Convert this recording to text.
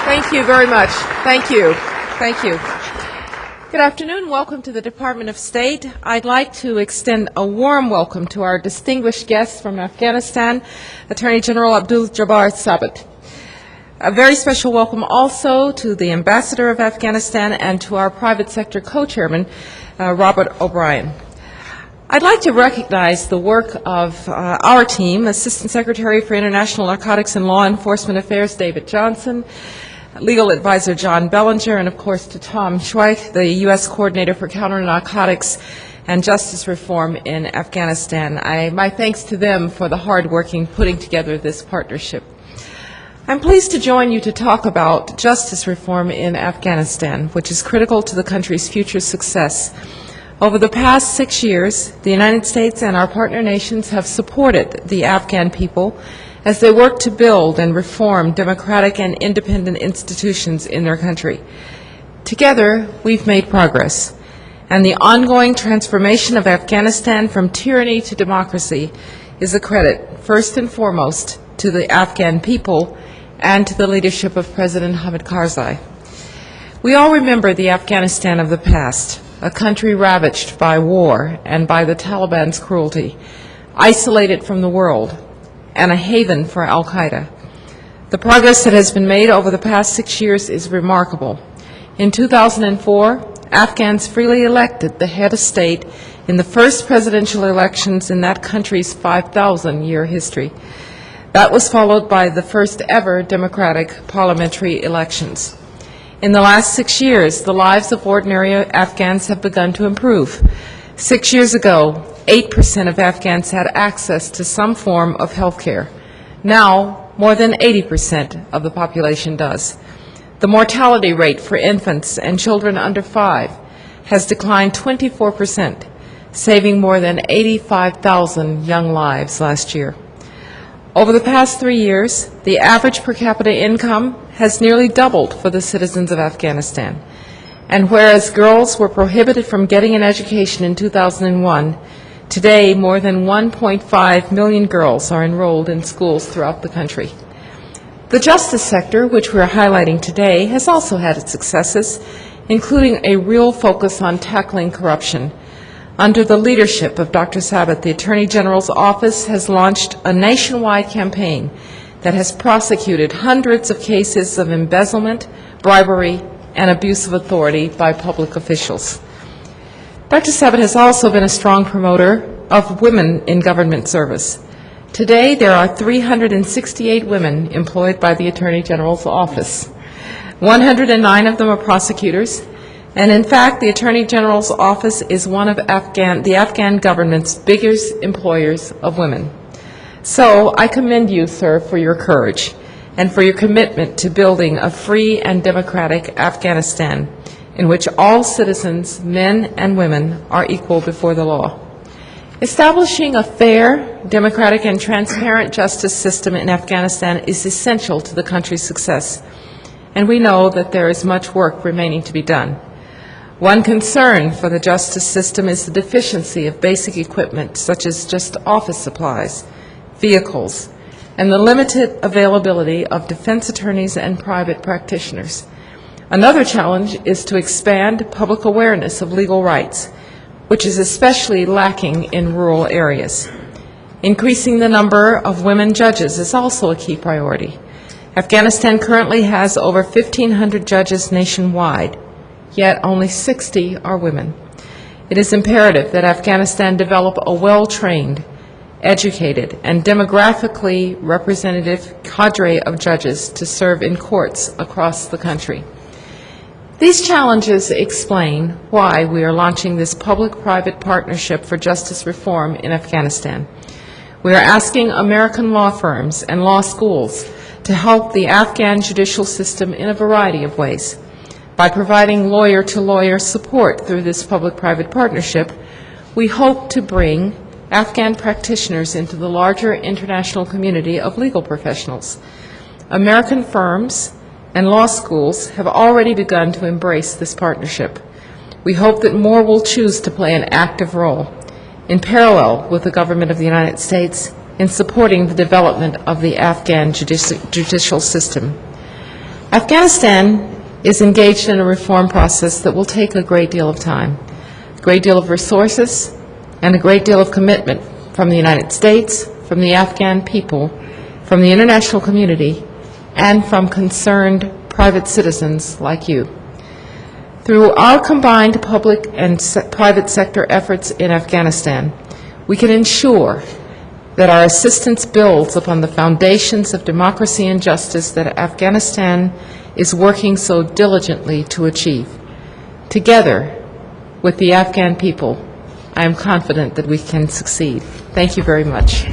Thank you very much. Thank you. Thank you. Good afternoon. Welcome to the Department of State. I'd like to extend a warm welcome to our distinguished guests from Afghanistan, Attorney General Abdul Jabbar Sabit. A very special welcome also to the Ambassador of Afghanistan and to our private sector co-chairman, Robert O'Brien. I'd like to recognize the work of our team, Assistant Secretary for International Narcotics and Law Enforcement Affairs, David Johnson, Legal Advisor John Bellinger, and of course to Tom Schweich, the U.S. Coordinator for Counter-Narcotics and Justice Reform in Afghanistan. My thanks to them for the hard work in putting together this partnership. I'm pleased to join you to talk about justice reform in Afghanistan, which is critical to the country's future success. Over the past 6 years, the United States and our partner nations have supported the Afghan people as they work to build and reform democratic and independent institutions in their country. Together, we've made progress, and the ongoing transformation of Afghanistan from tyranny to democracy is a credit, first and foremost, to the Afghan people and to the leadership of President Hamid Karzai. We all remember the Afghanistan of the past, a country ravaged by war and by the Taliban's cruelty, isolated from the world, and a haven for al-Qaeda. The progress that has been made over the past 6 years is remarkable. In 2004, Afghans freely elected the head of state in the first presidential elections in that country's 5,000-year history. That was followed by the first ever democratic parliamentary elections. In the last 6 years, the lives of ordinary Afghans have begun to improve. 6 years ago, 8% of Afghans had access to some form of health care. Now, more than 80% of the population does. The mortality rate for infants and children under 5 has declined 24%, saving more than 85,000 young lives last year. Over the past 3 years, the average per capita income has nearly doubled for the citizens of Afghanistan. And whereas girls were prohibited from getting an education in 2001, today more than 1.5 million girls are enrolled in schools throughout the country. The justice sector, which we are highlighting today, has also had its successes, including a real focus on tackling corruption. Under the leadership of Dr. Sabit, the Attorney General's office has launched a nationwide campaign that has prosecuted hundreds of cases of embezzlement, bribery, and abuse of authority by public officials. Dr. Sabit has also been a strong promoter of women in government service. Today, there are 368 women employed by the Attorney General's office. 109 of them are prosecutors, and in fact, the Attorney General's office is one of the Afghan government's biggest employers of women. So I commend you, sir, for your courage and for your commitment to building a free and democratic Afghanistan in which all citizens, men and women, are equal before the law. Establishing a fair, democratic, and transparent justice system in Afghanistan is essential to the country's success, and we know that there is much work remaining to be done. One concern for the justice system is the deficiency of basic equipment, such as just office supplies, vehicles, and the limited availability of defense attorneys and private practitioners. Another challenge is to expand public awareness of legal rights, which is especially lacking in rural areas. Increasing the number of women judges is also a key priority. Afghanistan currently has over 1,500 judges nationwide, yet only 60 are women. It is imperative that Afghanistan develop a well-trained, educated, and demographically representative cadre of judges to serve in courts across the country. These challenges explain why we are launching this public-private partnership for justice reform in Afghanistan. We are asking American law firms and law schools to help the Afghan judicial system in a variety of ways. By providing lawyer-to-lawyer support through this public-private partnership, we hope to bring Afghan practitioners into the larger international community of legal professionals. American firms and law schools have already begun to embrace this partnership. We hope that more will choose to play an active role in parallel with the government of the United States in supporting the development of the Afghan judicial system. Afghanistan is engaged in a reform process that will take a great deal of time, a great deal of resources, and a great deal of commitment from the United States, from the Afghan people, from the international community, and from concerned private citizens like you. Through our combined public and private sector efforts in Afghanistan, we can ensure that our assistance builds upon the foundations of democracy and justice that Afghanistan is working so diligently to achieve. Together with the Afghan people, I am confident that we can succeed. Thank you very much.